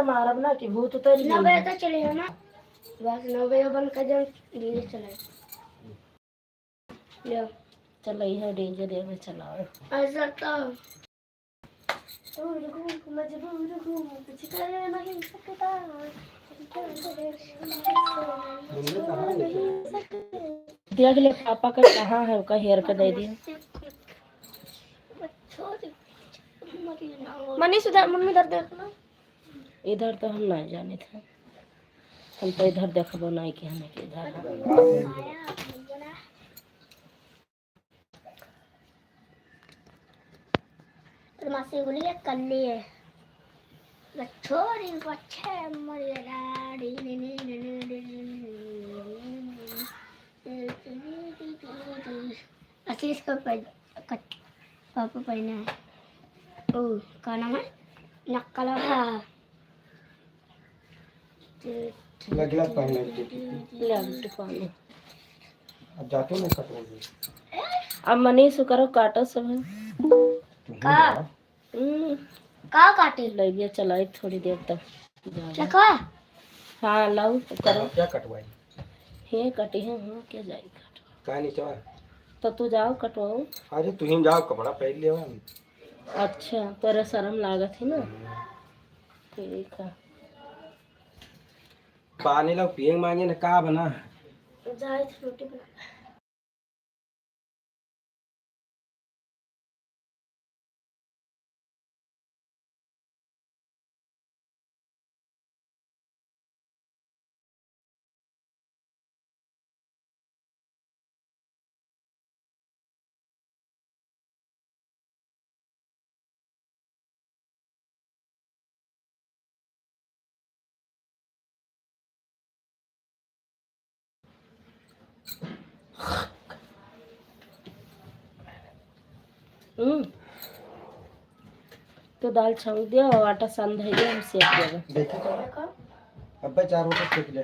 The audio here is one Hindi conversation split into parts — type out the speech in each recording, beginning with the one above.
मारब ना कि भूत उतर 9 बजे तक चलेगा ना, बस 9 बजे बंद कर दो, धीरे चलाए ले चल है डीजे दे में चलाओ ऐसा तो मजबूर हूँ कुछ कर नहीं सकता देख ले पापा का कहाँ है उसका हेयर का दे दिया मनीष उधर, मम्मी इधर देखना। इधर तो हम नहीं जाने थे, हम तो इधर देखबो नहीं कि हमें कि इधर मासी बोली है कर लिए छोरी बच्चे मरियाड़ी आशीष का पापा पहना है। ओ क्या नाम है, नक्कल लगला पहले ले पानी अब जाते ना कटोगे। अब मनीष करो काटो सब का का काटे लगिया चलाई थोड़ी देर तक क्या का हाँ लाओ करो क्या कटवाई हे कटी है हाँ क्या जाएगी कटवा का नहीं चवा तो तू जाओ कटवाओ। अरे तू ही जाओ कपड़ा पहन ले अच्छा तेरा शर्म लागत है ना, ठीक है पानी लो पियंग मांगे ना का बना जाए रोटी बना तो दाल छौंक दिया और आटा सान धइए हम सेक देगा देखी तो अब 4 रोटी सेक ले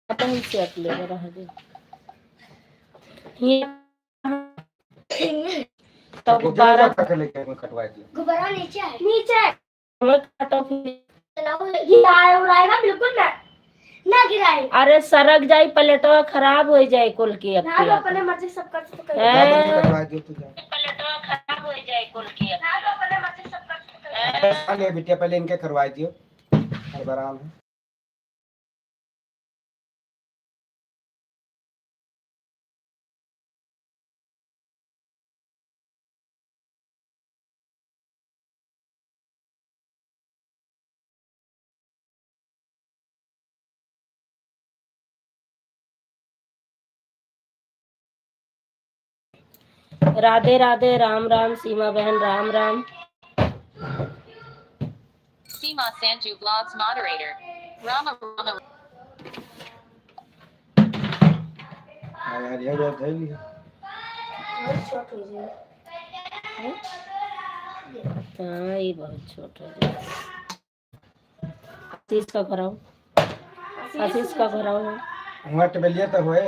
आटा हम सेक लेगा रह दे ये तब गुब्बारा कट लेके कटवा दिया गुब्बारा नीचे है, नीचे मैं काटो फिर चलाओ गिराए उड़ाएगा बिल्कुल ना गिराए। अरे सरक जाई प्लेटवा खराब हो जाए कुल की अब ना तो अपने मर्जी सब कर सकते कटवा दियो तू जा प्लेटवा खराब हो जाए कुल की ना तो अपने मर्जी सब कर सकते हैं। अरे बिटिया पहले इनके करवा दियो और आराम है राधे राधे राम राम सीमा बहन Ram Ram Seema Sanju Vlogs moderator. Rama Rama. यार ये जो धैल लिया हाँ ये बहुत छोटा है आशीष का भराओ आशीष का भराओ वहां टेबलिया तो होए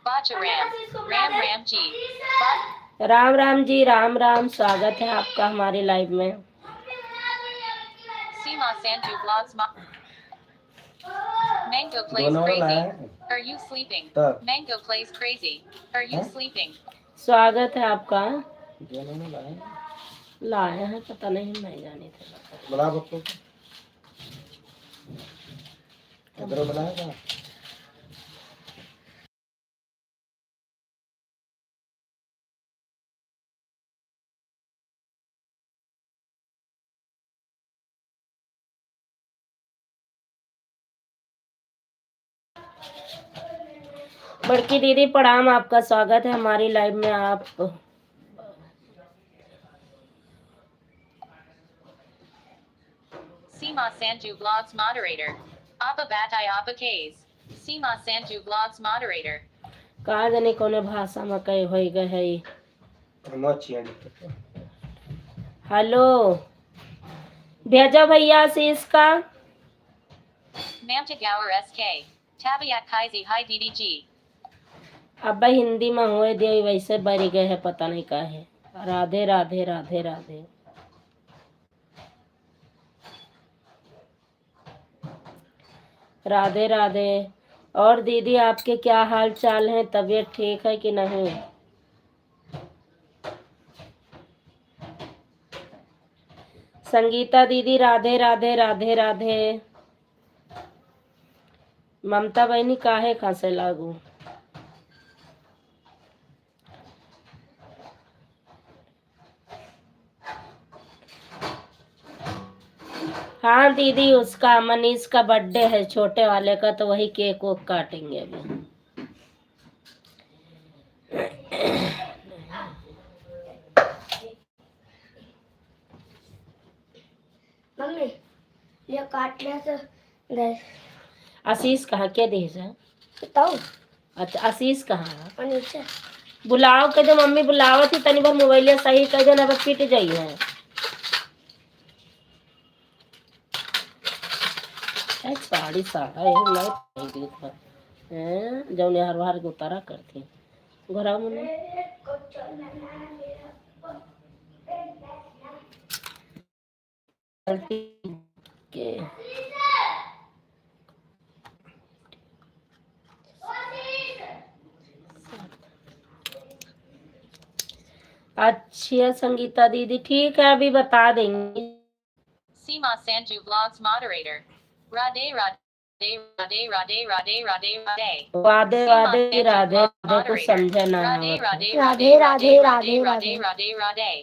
Bajaram. Ram Ram Ji. Ram Ram ji Ram Ram स्वागत है आपका हमारे लाइव में Seema Sanju Vlogs Mango plays दोनों crazy. लाए Are you sleeping? तब Mango plays crazy. Are you sleeping? स्वागत है आपका दोनों ने लाए लाए हैं पता नहीं मैं जाने थे बड़ा बच्चों को इधर बनाएगा बड़की दीदी प्रणाम आपका स्वागत है हमारी लाइव में आप Seema Sanju Vlogs moderator. Abba Batai Abba Kays. Seema Sanju Vlogs moderator. कहा जाने कौन भाषा में कहे हो गए है मच्छी हेलो भेजो भैया आशीष का Namtagaur SK. Tabiat Kaisi Hi DDG. अब हिंदी में हुए दे वैसे बरी गए है पता नहीं का है राधे राधे राधे राधे राधे राधे। और दीदी आपके क्या हाल चाल है, तबीयत ठीक है कि नहीं? संगीता दीदी राधे राधे राधे राधे। ममता बहनी काहे खासे लागू? हाँ दीदी, उसका मनीष का बर्थडे है छोटे वाले का, तो वही केक वोक काटेंगे अभी। मम्मी ये काट लिया तो गए आशीष कहाँ के देश है? बताओ। अच्छा आशीष कहाँ है? और नीचे बुलाओ के जो मम्मी बुलावा थी, तनी बार मोबाइल सही कर दो ना, बस पिट जाइए। साड़ी साड़ा ये नहीं था हैं, जौने हर बार के उतारा करती घोड़ा मुने के। अच्छा संगीता दीदी ठीक है, अभी बता देंगे। Seema Sanju Vlogs Moderator. Radhe Radhe Radhe Radhe Radhe Radhe Radhe. वादे Seema वादे Sanju राधे Vlogs राधे कुछ Moderator. समझा ना Radhe आवत है। Radhe Radhe Radhe Radhe Radhe Radhe Radhe Radhe Radhe Radhe.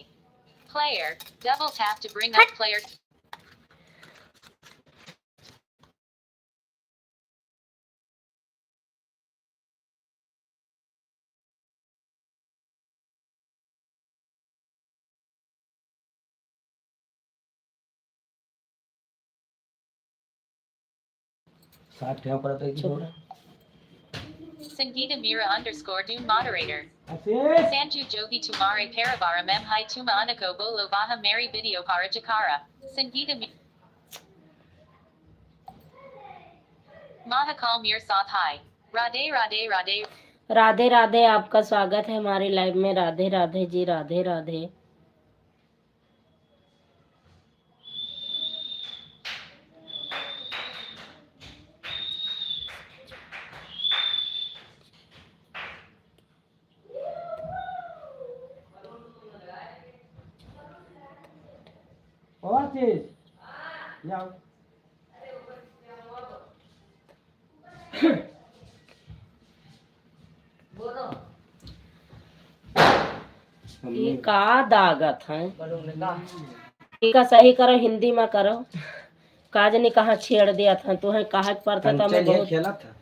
Player. Double tap to bring up player. साठ यहाँ पर आता है कि चुप थोड़ा? रहो। Sangeeta Mira underscore Doom Moderator. आशीष Sanju Jogi Tumare Parabara Mem Hai Tuma Anako Bolo Vaha Mary Video Para Jakara. Sangeeta Mahakal Mir Sath Hai. Radhe Radhe Radhe. Radhe Radhe, आपका स्वागत है हमारे लाइव में। राधे राधे जी, राधे राधे। और आशीष जाओ। ये का दागत है, का सही करो, हिंदी में करो। काज ने कहा छेड़ दिया था, तो है कहा पड़ता था। मैं बहुत खेला था।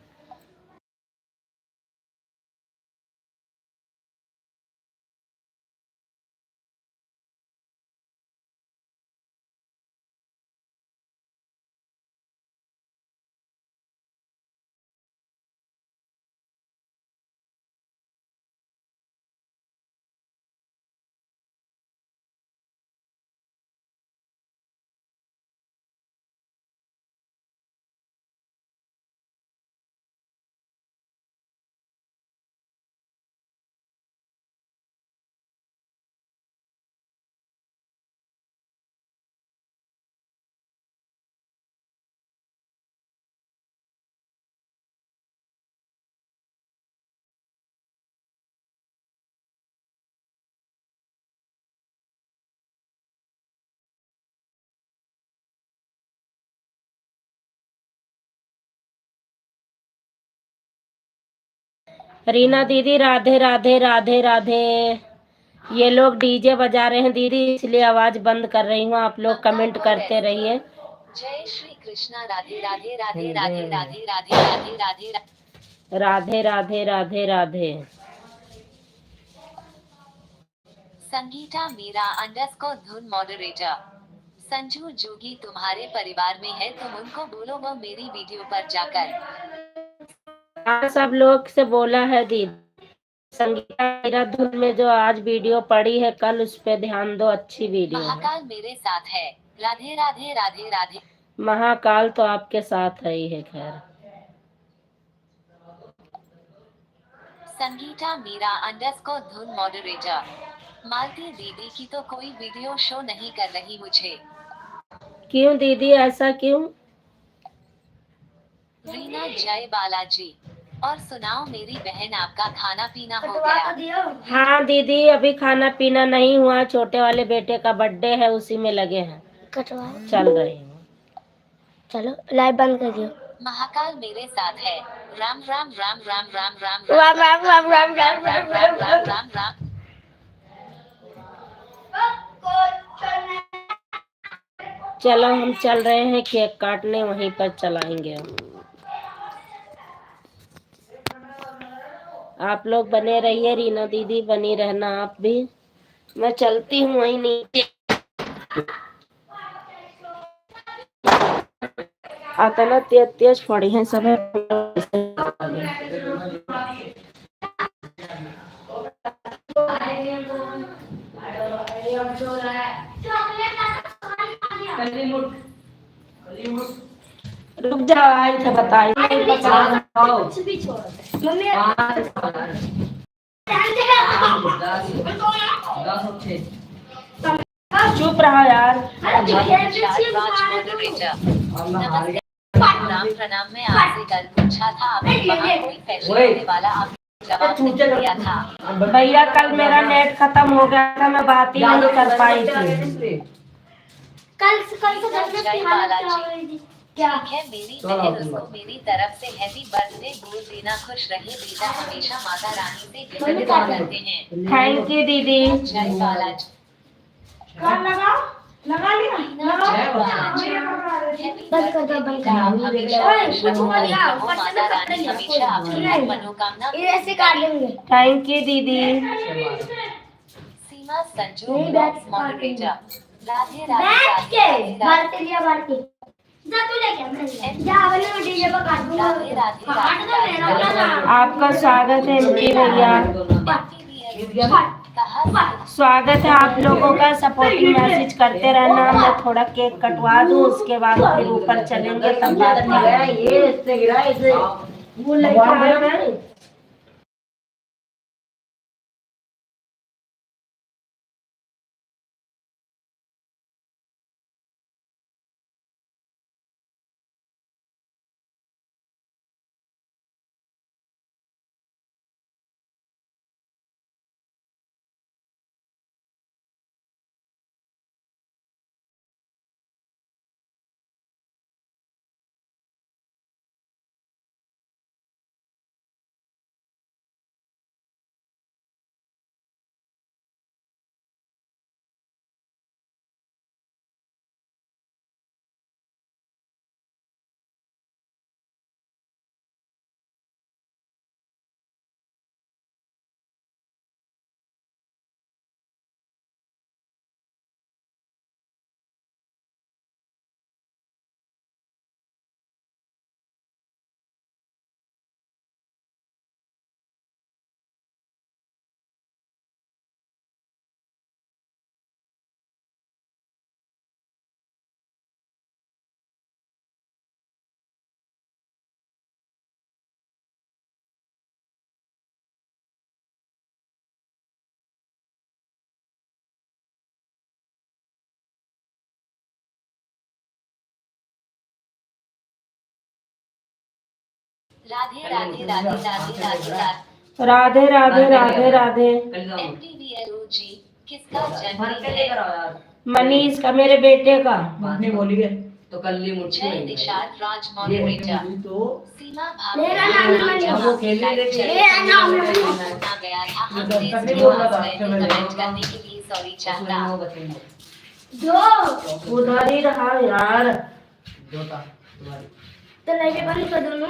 रीना दीदी राधे राधे राधे राधे। ये लोग डीजे बजा रहे हैं दीदी, इसलिए आवाज बंद कर रही हूँ। आप लोग कमेंट करते रहिए। जय श्री कृष्णा। राधे राधे राधे राधे राधे राधे राधे राधे राधे राधे राधे राधे। संगीता मीरा अंडरस्कोर धुन मॉडरेटर। संजू जोगी तुम्हारे परिवार में है, तुम उनको बोलो वो मेरी वीडियो पर जाकर। हाँ सब लोग से बोला है दीदी। संगीता मेरा धुन में जो आज वीडियो पड़ी है, कल उस पे ध्यान दो, अच्छी वीडियो है। महाकाल मेरे साथ है। राधे राधे राधे राधे। महाकाल तो आपके साथ है ही है। खैर संगीता मीरा अंडरस्कोर धुन मॉडरेटर। मालती दीदी की तो कोई वीडियो शो नहीं कर रही मुझे। क्यों दीदी, ऐसा क्यों? जय बालाजी। और सुनाओ मेरी बहन, आपका खाना पीना हो कटवा गया? तो दियो। हाँ दीदी, अभी खाना पीना नहीं हुआ, छोटे वाले बेटे का बर्थडे है, उसी में लगे हैं, कटवा चल रही हूँ। चलो लाइव बंद कर दियो। महाकाल मेरे साथ है। राम राम राम राम राम राम राम राम राम राम राम राम राम राम राम राम। चलो हम चल रहे हैं केक काटने, वहीं पर चलाएंगे हम। आप लोग बने रहिए, रीना दीदी बनी रहना आप भी। मैं चलती हूँ वहीं नीचे। आता ना तेज तेज फोड़ी हैं सब। रुक जाओ, आई थे बताई मम्मी चुप रहा यार। नमस्ते राम प्रणाम। मैं आपसे कल पूछा था, आपने वहाँ कोई फैशन देने वाला आपने जवाब नहीं दिया था। भैया कल मेरा नेट खत्म हो गया था, मैं बात ही नहीं कर पाई थी। कल से जय बालाजी। ठीक है मेरी बहन, उसको मेरी तरफ से हैप्पी बर्थडे बोल देना। खुश रहे बेटा, हमेशा माता रानी से यही दुआ करते हैं। थैंक यू दीदी। जय बालाजी। लगा लिया जय बालाजी। बंद कर दो, बंद कर दो। हमेशा खुश रहो, बनी रहो, माता रानी हमेशा आपकी मनोकामना। ये ऐसे काट लेंगे। थैंक यू दीदी। सीमा संजू ब्लॉग्स मॉडरेटर। राधे राधे बैठ के राधे भारती लिया भारती जा, तू लेके आ, जा वाले डीजे पर काट दूंगा। राधे राधे काट दो मेरा वाला। आपका स्वागत है एमपी भैया, स्वागत है आप लोगों का। सपोर्टिंग मैसेज करते रहना। मैं थोड़ा केक कटवा दूं, उसके बाद फिर ऊपर चलेंगे, तब बात करेंगे। वो लड़का आया है। राधे राधे राधे राधे राधे राधे। राधे राधे राधे राधे। MTVLOG किसका जन्मदिन है? मनीष का, मेरे बेटे का। नहीं बोलिए तो कल ही मुझे जय निशाद राज मॉडरेटर। तो सीमा भाभी मेरा नाम है मनीष। जब वो आपकी खेलने लाइव लगे। चली मेरा नाम है थी, मनीष। होना गया था, हम तो प्लीज तभी प्लीज बोला था, गए थे चलो कमेंट बोला। करने के लिए सॉरी चाहता। जो उधर ही रहा यार। जोता तुम्हारी तो लाइट बंद कर दो ना।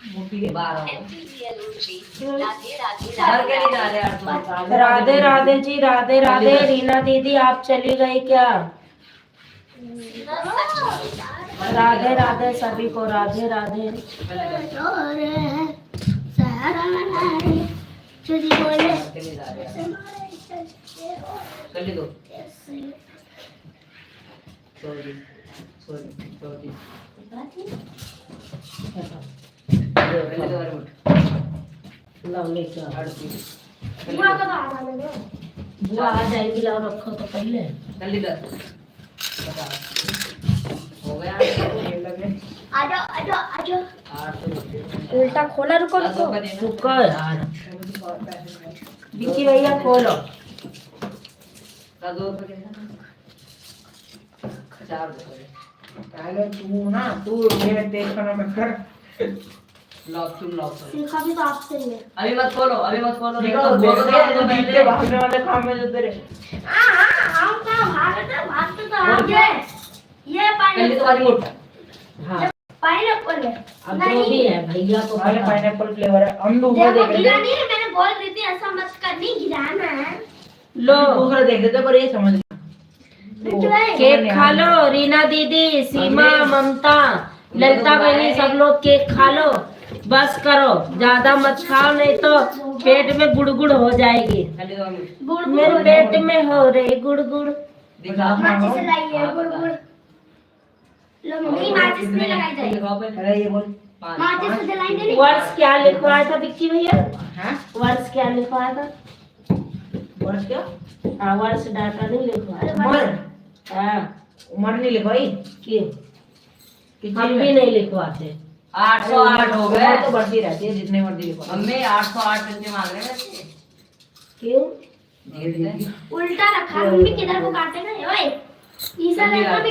मुट्ठी के बाहर आओ। MTVLOG राधे राधे घर के नहीं जा राधे रहे यार तुम। राधे राधे जी, राधे राधे। रीना दीदी आप चली गई क्या? राधे राधे सभी को, राधे राधे। चुरी बोले घर के नहीं जा रहे यार। कर ली दो। Sorry sorry sorry. कर ली दो अरे मुठ। लाओ लेके आओ। बुआ का बाहर आने दो। बुआ आ जाएगी, लाओ रखो तो पहले। कर ली दो। हो गया ये लगे आ जाओ आ जाओ आ जाओ। 800 रुपये। उल्टा खोला, रुको रुको। रुको यार, विक्की भैया खोलो। तू मेरे तेज खाना मत कर। सीखा भी तो आपसे ही है। अभी मत खोलो, अभी मत खोलो। देखो जीत के भागने वाले काम में जो तेरे हम तो भागते तो आगे। ये पहले तुम्हारी मुठ। हाँ पाइनएप्पल है। अब जो भी है भैया को अरे पता। पाइनएप्पल फ्लेवर है। हम दूसरा देखो देख रहे गिरा थे, नहीं है, मैंने बोल दी थी ऐसा मत करनी, गिराना है। लो दूसरा देख रहे थे पर ये समझ गया। केक खा लो, रीना दीदी, सीमा, ममता, ललिता बहनी, सब लोग केक खा लो। बस करो, ज्यादा मत खाओ नहीं तो पेट में गुड़गुड़ हो जाएगी। मेरे पेट में हो रही गुड़गुड़। माचिस से लाई है गुड़। लो मम्मी, माचिस नहीं लगाई जाएगी। अरे ये बोल माचिस से जलाएंगे नहीं। वर्ष क्या लिखवाया था विक्की भैया? हाँ वर्ष क्या लिखवाया था? वर्ष क्या? हाँ वर्ष डाटा नहीं लिखवाया। उम्र हाँ उम्र नहीं लिखवाई। क्यों? कितनी हम भी नहीं लिखवाते। 808 हो उम्र गए। तो बढ़ती रहती है जितने मर्जी लिखवा। मम्मी 808 कितने मांग रहे हैं? क्यों? उल्टा रखा है, मम्मी किधर को काटे ना। ओए ईसा लेकर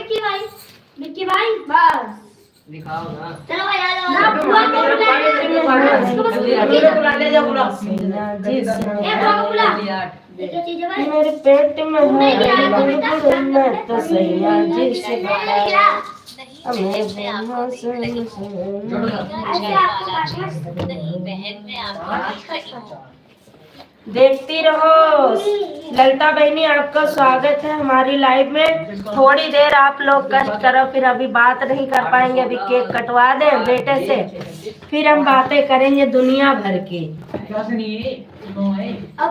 विक्की भाई बस। दिखाओ ना। चलो भाई आ जाओ। बुला ले जा बुला। देखो चीजें भाई। मेरे पेट में हो नहीं गिरा, रही बेटा, गुड़गुड़, मैं तो सैया जी से नहीं गिरा। नहीं बहन मैं आपको देख रही हूँ। नहीं बहन मैं आपको देख रही हूँ। देखती रहो। ललिता बहनी आपका स्वागत है हमारी लाइव में। थोड़ी देर आप लोग कष्ट करो, फिर अभी बात नहीं कर पाएंगे। अभी केक कटवा दें बेटे से, फिर हम बातें करेंगे दुनिया भर की।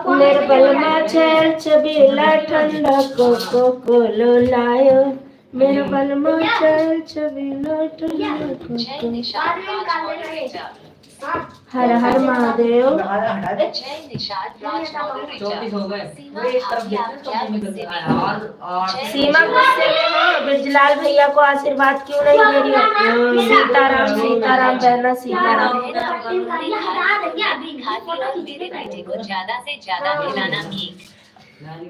मेरे बलमा चल चबीला ठंडा कोको लो लायो। मेरे बलमा चल चबीला ठंडा जय कोको। निशाद राज मॉडरेटर। हर हर महादेव। हटा दे। जय निशाद राज 34 मॉडरेटर। हो गए। सीमा भाभी आप क्या गुस्से में हो? और सीमा गुस्से में हो? बिरजलाल भैया को आशीर्वाद क्यों नहीं दे रही हो? सीताराम सीताराम बहना सीताराम। खाती और मेरे बेटे को ज्यादा से ज्यादा खिलाना केक।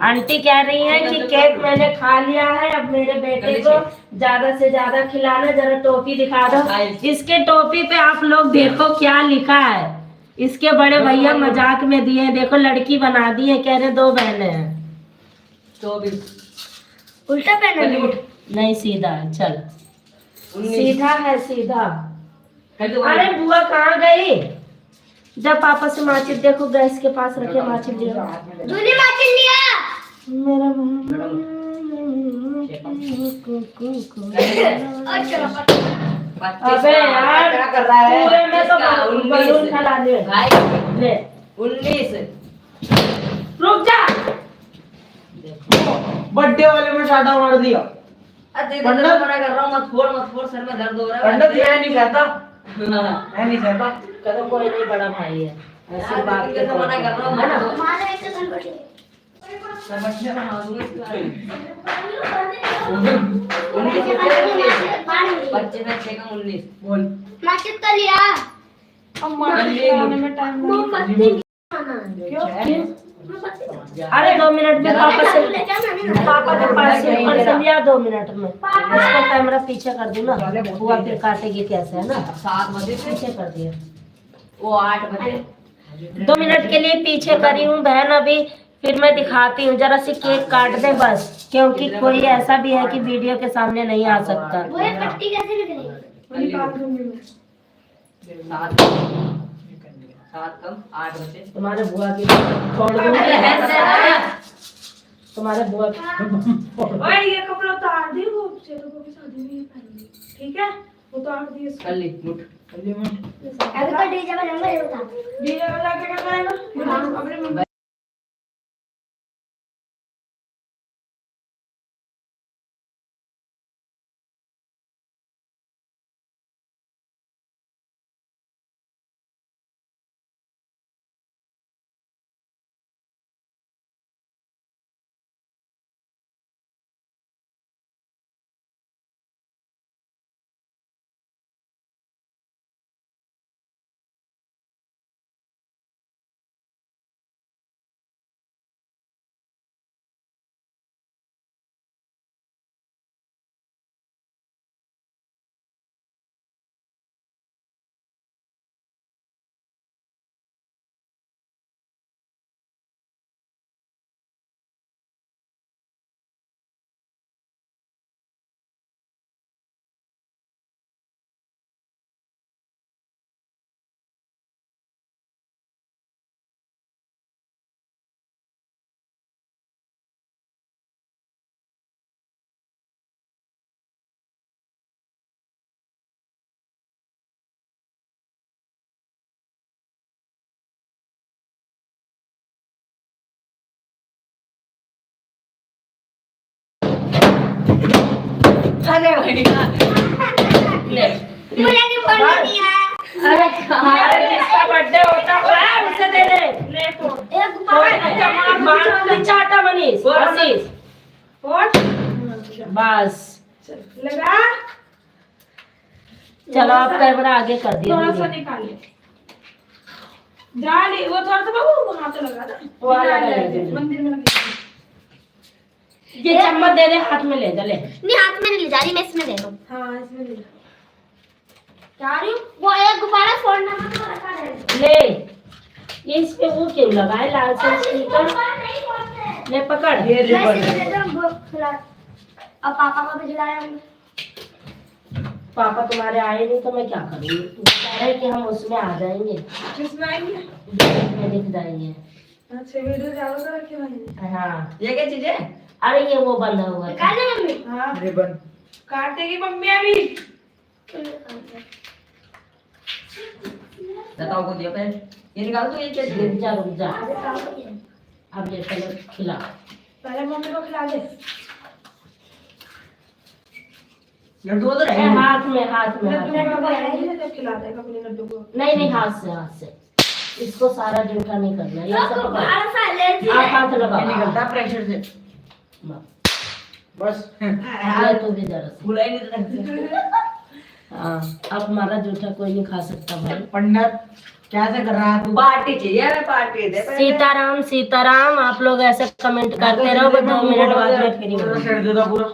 आंटी कह रही है कि केक मैंने खा लिया है, अब मेरे बेटे को ज्यादा से ज्यादा खिलाना। जरा टोपी दिखा दो। इसके टोपी पे आप लोग देखो क्या लिखा है। इसके बड़े भैया मजाक में दिए हैं, देखो लड़की बना दी है, कह रहे 2 बहनें हैं। 24 उल्टा पहना है। नहीं सीधा है, चल 19 सीधा है सीधा। कल अरे बुआ कहाँ गई? जब पापा से माचिस देखो, गैस के पास रखे माचिस लिया। दूनी माचिस लिया। मेरा और चलो अबे यार क्या कर रहा है? पूरे में तो बलून फैला दे। भाई ले 19 रुक जा। बर्थडे वाले में शादा मार दिया। अरे पंडित मना कर रहा हूँ, मत फोड़ सर में दर्द हो रहा है। पंडित मैं नहीं चाहता, हाँ। मैं नहीं चाहता। कदम कोई नहीं, बड़ा भाई है। ऐसी बात के तो मना कर रहा हूँ, है ना? हमारे एक सेकंड बचे। समझने में हाँ दूंगा इसके बारे में। 19 बच्चे में 6 का 19 बोल। माचिस तो लिया। मोमबत्ती खाना। क्यों? अरे 2 मिनट में पापा से के पास से ऊपर से लिया। 2 मिनट में इसको कैमरा पीछे कर दूँ ना, बुआ फिर काटेगी कैसे, है ना? 7 बजे से पीछे कर दिया। वो 8 बजे 2 मिनट के लिए पीछे करी हूँ बहन। अभी फिर मैं दिखाती हूँ, जरा सी केक काट दे बस, क्योंकि कोई ऐसा भी है कि वीडियो के सामने नहीं आ सकता। वो ये पट्टी कैसे निकलेगी? 7 कम 8 बजे तुम्हारे बुआ की छोड़ दूंगी। तुम्हारे बुआ की ओए ये कपड़ा उतार दी, वो चलो को भी शादी में ये पहनेंगे, ठीक है? उतार दिए इसको। कर ली मुठ। कर लिया मैं। अभी तो डीजे बजाऊंगा, ये बता। डीजे वाला क्या करना है ना? अपने मम्मी अरे भैया ले मुझे नहीं बोलने दिया अरे अरे जिसका बर्थडे होता है उसे दे दे ले फोड़ एक गुब्बारा मार चाटा मनीष आशीष फोड़ बस चल लगा चलो आप कैमरा आगे कर दिया थोड़ा सा निकाल ले जा ले वो थोड़ा सा बाबू वहां पे लगा ना वहाँ लगा ले। मंदिर में लगा ये चम्मच दे दे हाथ में ले जा ले नहीं हाथ में नहीं ले जा रही मैं इसमें दे दूं हाँ इसमें ले क्या रही हूँ वो एक गुब्बारा फोड़ना मत रखा है ले ये इस पे वो क्यों लगा है लाल से स्टिकर नहीं फोड़ते ले पकड़ ये मैं रिबन इसे दे दूं वो खिला अब पापा को भी खिलाया हमने पापा तुम्हारे आए नहीं तो मैं क्या करूँगी तू कह रहे कि हम उसमें आ जाएंगे किसमें आएंगे में दिख जाएंगे अच्छा वीडियो चालू कर रखे मैंने हाँ ये क्या चीज है अरे ये वो बंधा हुआ था निकाल ले मम्मी हाँ रिबन काटेगी मम्मी अभी बताओ को दिया पहले ये निकाल दो ये क्या चीज है? रुक जा अब ये चलो खिला पहले मम्मी को खिला दे लड्डू तो ए, रहे हाथ में हाथ में लड्डू को आएगी तो खिला देगा अपने लड्डू को नहीं नहीं हाथ से इसको सारा जूठा नहीं करना ये सब पकड़ गुब्बारा सा एलर्जी आप है हाथ ये लगाओ निकलता प्रेशर से बस ले तू भी जरा सा। फूला ही नहीं था हाँ अब हमारा जूठा कोई नहीं खा सकता भाई पंडित कैसे कर रहा है तू पार्टी चाहिए हमें पार्टी दे पहले। सीताराम सीताराम आप लोग ऐसे कमेंट करते रहो मैं 2 मिनट बाद में फ्री पूरा हूँ सेट दे दो पूरा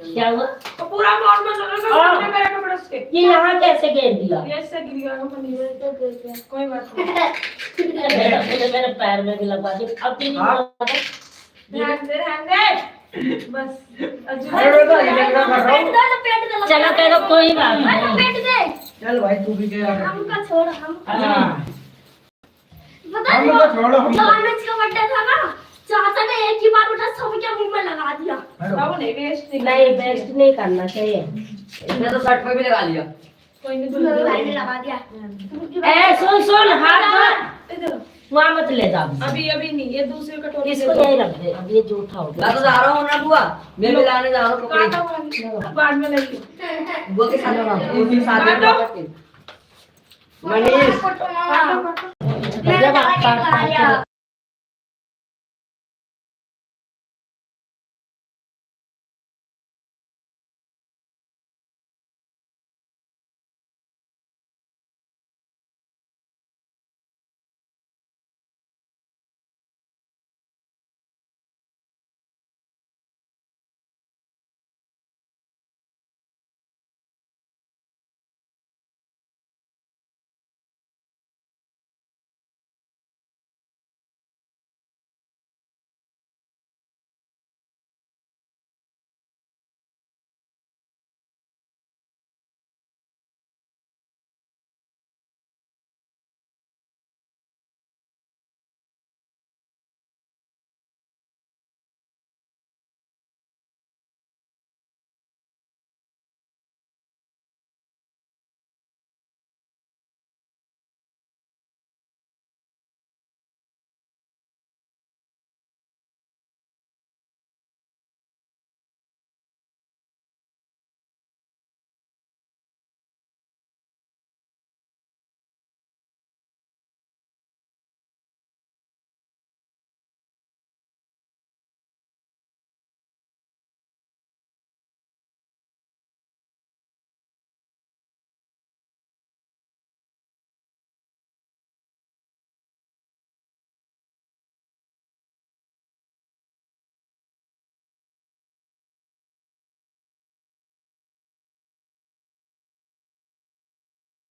क्या हुआ तो पूरा नॉर्मल लगा हाँ। अपने मेरे कपड़े से ये यहाँ कैसे घेर दिया ये से गिर गया पनीर कोई बात नहीं मेरे पैर में भी लगवा दी अब भी नहीं हाँ। लगवा दे। ध्यान दे बस अरे तो ये लेकर कर रहा हूँ पेट दे चलो कह दो कोई बात नहीं पेट दे चल भाई तू भी क्या कर हमका छोड़ हम हाँ पता हम है तो छोड़ो हम नॉनवेज का बर्थडे था ना चाचा ने एक ही बार उठा सबके मुंह में लगा दिया बाबू नहीं वेस्ट नहीं वेस्ट नहीं करना चाहिए इसने तो शर्ट पे भी लगा लिया कोई नहीं मेरे दूर भाई ने लगा दिया ए सुन हाथ मत इधर वहाँ मत ले जा अभी नहीं ये दूसरी कटोरी इसको यही रख दे अब ये जूठा हो मैं गया तो जा रहा हूँ ना बुआ मैं भी लाने जा रहा हूँ काटा कपड़े हुआ बाद में लगी बुआ के साथ लगा उसी साथ में काटो। लगा के। मनीष जब आप काट के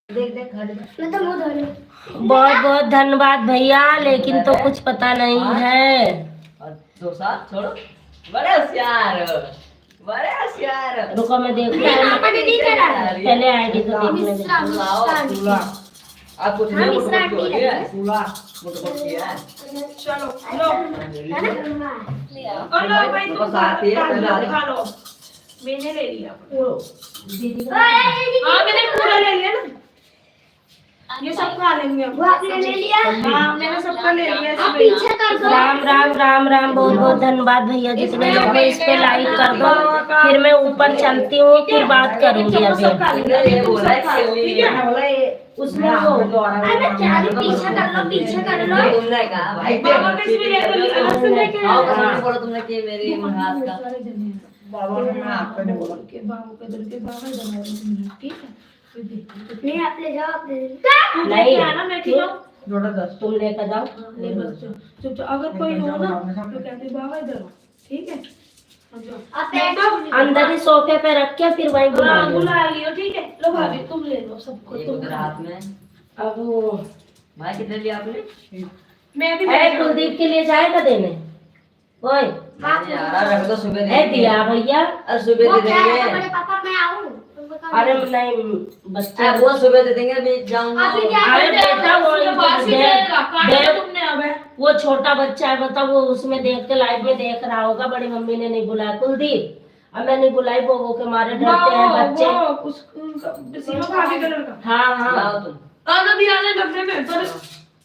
देख देख खा ले। मैं तो मुंह धो लूं बहुत बहुत धन्यवाद भैया लेकिन तो कुछ पता नहीं है और डोसा छोड़ो बड़े होशियार बड़े होशियार रुको मैं देखूं मैंने नहीं करा पहले आईडी तो देखने दे लाओ चूल्हा आप कुछ नहीं हम इसका फोटो आंटी है चूल्हा फोटो किया चलो लो है ना और लो भाई तो तुम साथ ही है, पहले आ खा लो मैंने ले लिया दीदी का हाँ मैंने पूरा ले लिया ना ये सब खा लेंगे हम। वो आपने ले लिया? हाँ मैंने सबका ले लिया। आप पीछे कर दो। राम राम राम राम, बहुत बहुत धन्यवाद भैया, जितने लोग हैं इस पे लाइक कर दो। फिर मैं ऊपर चलती हूँ, फिर बात करूंगी अभी। सब खा लेंगे। ये बोला है ठीक है। बोला ये उसमें वो अरे चालू पीछे कर लो, पीछे कर लो। तुमने कहा भाई बाबा ने इसमें अलग से लेके आओ कसम से बोलो तुमने कि मेरी हाथ का बाबा ने आपका नहीं बोला के बाबू के दिल के बाबा दबा रहे। ठीक है नहीं आप ले जाओ, आप ले जाओ। तू नहीं, लेके आना, मैं खिलाऊं। तुम लेकर जाओ। ले बस चुप चुप, अगर कोई हो ना तो कहते बाबा इधर आओ। ठीक है आप बैठ जाओ। अंदर ही सोफे पे रख के फिर वहीं बुला हाँ लो। बुला लियो। ठीक है लो भाभी तुम ले लो सबको। एक तुम उधर हाथ में अब वो भाई कितने लिया आपने मैं भी है कुलदीप के लिए जाएगा देने। ओए यार रख दो सुबह है दे दिया भैया। अरे सुबह वो दे क्या है देंगे बड़े पापा, मैं आऊं तुमको काम। अरे नहीं बच्चे, वो सुबह दे देंगे अभी जाऊंगा अभी क्या अरे बेटा वो देख, तुमने अब वो छोटा बच्चा है, बता वो उसमें देख के लाइव में देख रहा होगा। बड़ी मम्मी ने नहीं बुलाया कुलदीप, अब मैं नहीं बुलाई, वो के मारे डरते हैं बच्चे। सीमा भाभी कलर का हाँ हाँ लाओ तुम आना भी आना डब्बे में पर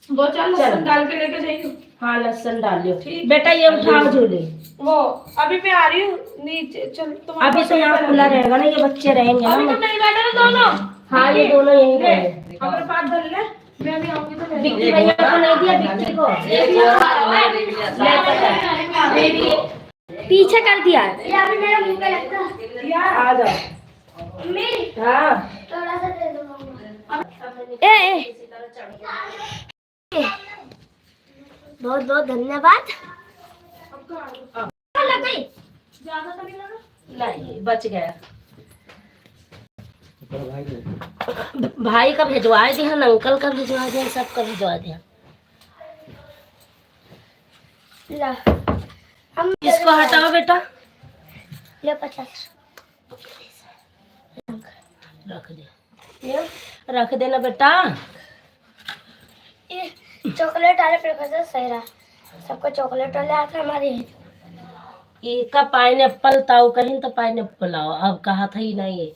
दो चार लहसुन डाल के लेके जाइए। हाँ लहसुन डालियो। ठीक। बेटा ये उठाओ झूले। वो अभी मैं आ रही हूँ नीचे। चल तुम अभी तो यहाँ खुला रहेगा ना, ये बच्चे रहेंगे अभी ना। तो नहीं बैठे ना दोनों। हाँ ये दोनों यहीं ले रहेंगे। अपने पास धर ले, मैं भी आऊंगी तो ले विक्की भैया को नहीं दिया, विक्की को एक और हाथ में दे दिया ले पता। पीछे कर दिया ये अभी मेरे मुंह पे लगता है। यार आ जाओ। मम्मी हाँ थोड़ा सा दे दो मम्मी। ए बहुत बहुत धन्यवाद। लग गई। ज्यादा तो नहीं लगा। नहीं बच गया। भाई का भिजवा दिया, अंकल का भिजवा दिया, सबका भिजवा दिया। ला हम इसको हटाओ बेटा, ले 50 रख दे, रख देना बेटा। ये चॉकलेट वाले प्रोफेसर सही रहा, सबको चॉकलेट वाले आते हमारे। इसका पाइनएप्पल ताऊ कहीं तो पाइनएप्पल आओ, अब कहा था ही नहीं है।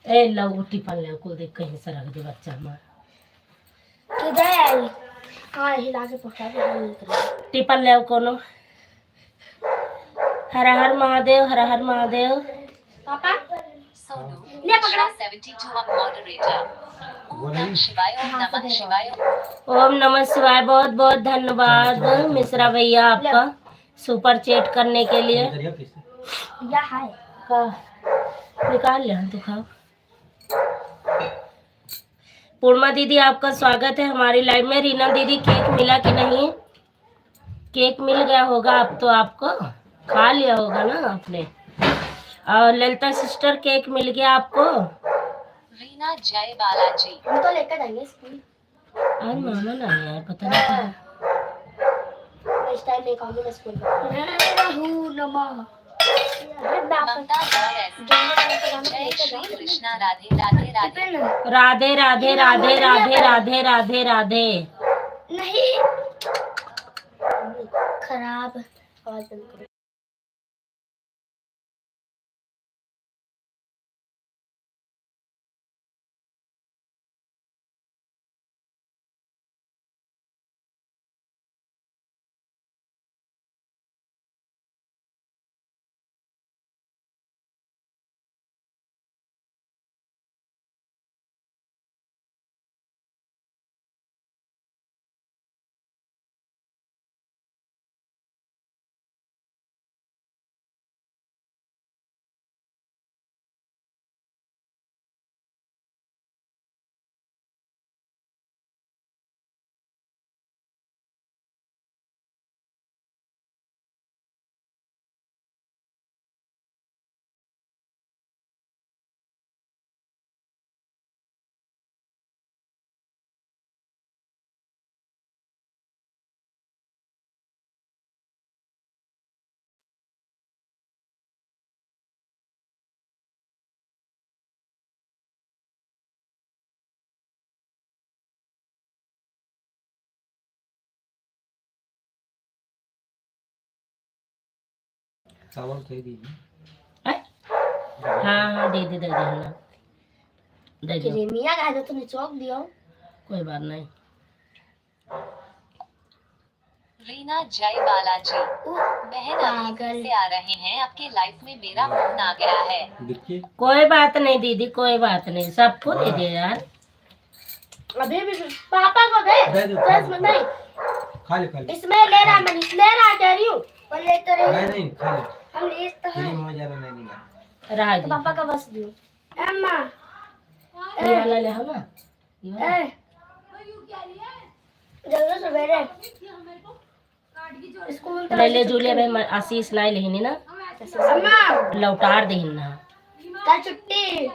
ए लो टिफन ले को देख कहीं से रख दे बच्चा मार। किधर आई? हाँ हिला के पकड़ा दे। टिफन ले कोनो। हर हर महादेव, हर हर महादेव। पापा सोनू ले पकड़ा। 72 अब मॉडरेटर। ओम नमः शिवाय, ओम नमः शिवाय। ओम नमः शिवाय। बहुत बहुत धन्यवाद मिश्रा भैया आपका सुपर चैट करने के लिए। या है का निकाल ले तो खाओ। पूर्णा दीदी आपका स्वागत है हमारी लाइव में। रीना दीदी केक मिला कि नहीं? केक मिल गया होगा, अब तो आपको खा लिया होगा ना आपने। और ललिता सिस्टर केक मिल गया आपको? रीना जय बालाजी। हम तो लेकर जाएंगे स्कूल। आज मामा ना आया है, पता नहीं कहाँ। इस टाइम नहीं खाऊंगी मैं स्कूल में। नमः ममता जय श्री कृष्णा। राधे राधे राधे। राधे राधे राधे राधे राधे राधे राधे। नहीं खराब आवाज बंद करो। हाँ हाँ दे दे दे देना, दे दो। क्रीमिया का तो निचोक दियो। कोई बात नहीं। रीना जय बालाजी। बहन अभी घर से आ रहे हैं, आपके लाइफ में मेरा फोन आ गया है। कोई बात नहीं दीदी, कोई बात नहीं, सबको दे दे यार। अभी भी पापा को दे, बस नहीं खा ले इसमें ले रहा, मैं ले रहा कह रही हूँ, पर ले तो रही नहीं खा ले हम ले तो है। तेरी मम्मा ज्यादा नहीं ना रहा तो दी पापा का बस दियो। अम्मा ये वाला ले हो ना, ये वाला। ए जल्दी सवेरे स्कूल ले ले जूलिया भाई, आशीष नहीं लेहिनी ना, अम्मा लौटार देहिन ना। कल छुट्टी,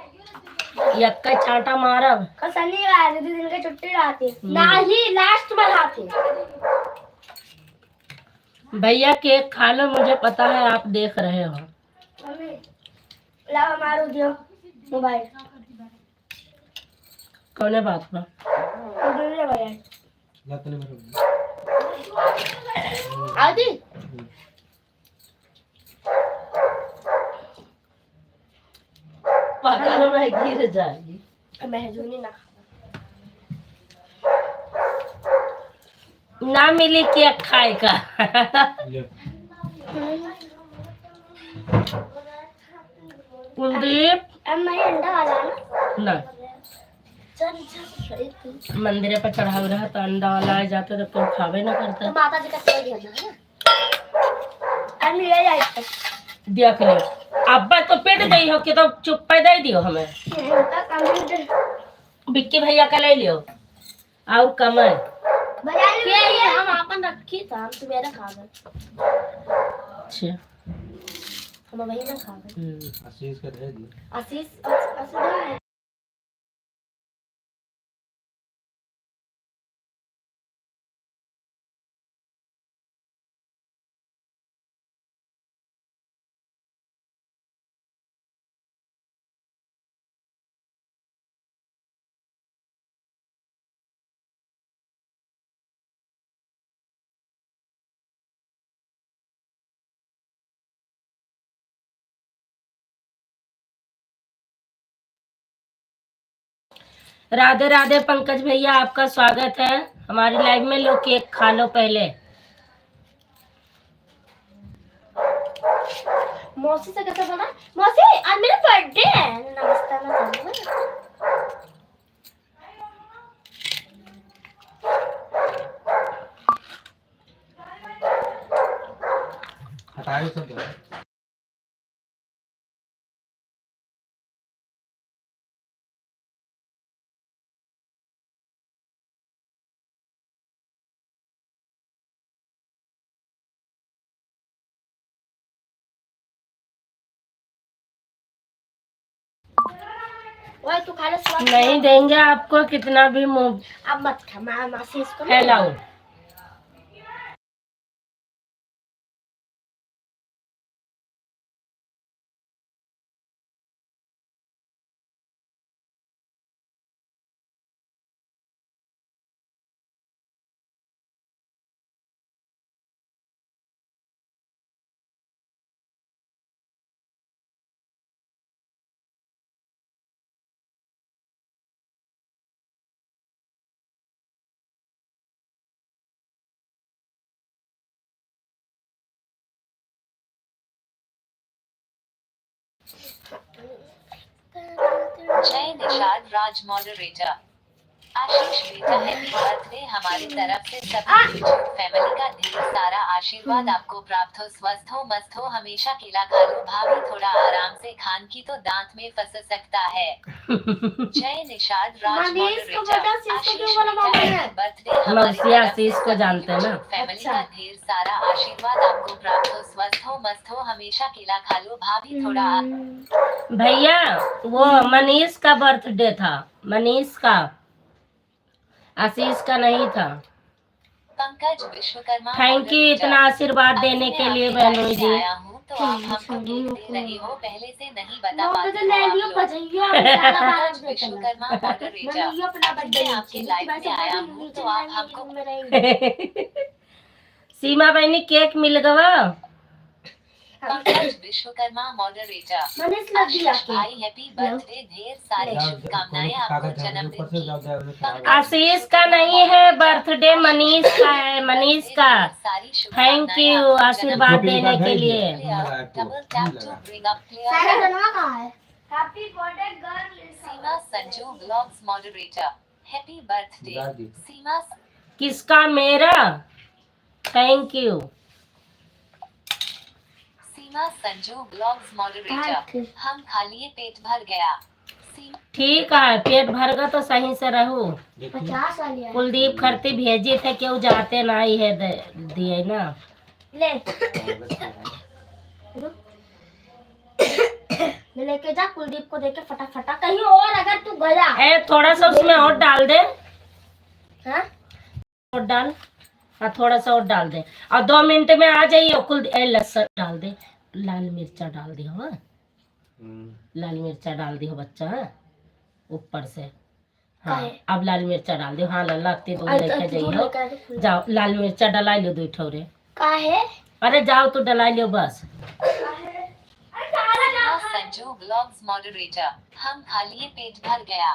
यक्का चाटा मारब। कल शनिवार दीदी दिन की छुट्टी रहती ना ही लास्ट में रहती। भैया केक खा लो, मुझे पता है आप देख रहे हो। मम्मी लाओ मारो दियो मोबाइल कौन बात पर? ले भैया जाते नहीं मेरे आदि पकड़ में गिर जाएगी। महजूनी ना ना मिली केक खाए का। ले कुलदीप अम्मा ये अंडा वाला है ना। ना चल चल मंदिर पर चढ़ाव रहा तो अंडा वाला आ जाता तो कोई खावे ना तो करता। माता जी का सेवा दिया है ना। अम्मी ले जाए देख लो अब्बा तो पेट गई हो कि तो चुप पे दे दियो हमें। बिक्की भैया का ले लियो और कमर। ये हम अपन रखी था, हम तुम्हें खा गए। अच्छा हम वही ना खा गए। आशीष का दे दिया आशीष आशीष राधे राधे पंकज भैया, आपका स्वागत है हमारी लाइव में। लो केक खा लो पहले। मौसी से कैसे बना? मौसी आज मेरा बर्थडे है। नमस्ते ना हटाओ सब वो तू खा ले स्वाद नहीं देंगे आपको कितना भी मुंह। अब मत खा, मैं आशीष को है लाओ। जय निषाद राज मॉडरेटर। आशीष बेटा हैप्पी बर्थडे हमारी तरफ से सभी यूट्यूब फैमिली का ढेर सारा आशीर्वाद आपको प्राप्त हो। स्वस्थ हो, मस्त हो, हमेशा केला खा लो भाभी, थोड़ा आराम से खान की तो दांत में फंस सकता है। जय निषाद राज मॉडरेटर। आशीष बेटा हैप्पी बर्थडे हमारी आशीष को जानते हैं ना। फैमिली का ढेर सारा आशीर्वाद आपको प्राप्त हो। स्वस्थ हो, मस्त हो, हमेशा केला खा लो भाभी, थोड़ा भैया वो मनीष का बर्थडे था, मनीष का, आशीष का नहीं था। पंकज विश्वकर्मा। थैंक यू इतना आशीर्वाद देने के लिए बहनों जी। आया हूँ तो आप हमको केक दे रही हो, पहले से नहीं बता पाती तो ले लियो बजाइयो पंकज विश्वकर्मा मॉडरेटर। मैं आपके लाइव में आया हूँ तो आप हमको सीमा बहनी केक मिल गवा। पंकज विश्वकर्मा मॉडरेटर। मनीष लग दिया आशीष भाई हैप्पी बर्थडे, ढेर सारी शुभकामनाएं आपको जन्मदिन की। आशीष का नहीं है बर्थडे, मनीष का है, मनीष का। सारी थैंक यू आशीर्वाद देने के लिए। Double tap to bring up सारा प्लेयर। जनवा कहाँ है? Happy birthday girl. Seema Sanju blogs moderator, happy birthday Seema. किसका? मेरा। Thank you. Seema Sanju blogs moderator, हम खाली पेट भर गया। सीमा ठीक है, पेट भर गया तो सही से रहू। 50 वाली है। कुलदीप खरती भेजे थे, क्यों जाते ना ही है दिए ना। ले ले लेके जा, कुलदीप को देके फटाफटा कहीं और अगर तू गया। ए थोड़ा सा उसमें और डाल दे, हाँ? और डाल। हाँ थोड़ा सा और डाल दे, और 2 मिनट में आ जाइए। लहसुन डाल दे, लाल मिर्चा डाल दियो। हाँ लाल मिर्चा डाल दियो बच्चा, हाँ ऊपर से। हाँ काहे? अब लाल मिर्चा डाल दियो। हाँ लल्ला दूध आई लेके तो जाइयो। लेकर जाओ लाल मिर्चा डला लियो 2 ठोरे। का है? अरे जाओ तू डला लियो बस। सीमा संजू ब्लॉग्स मॉडरेटर, हम खाली पेट भर गया।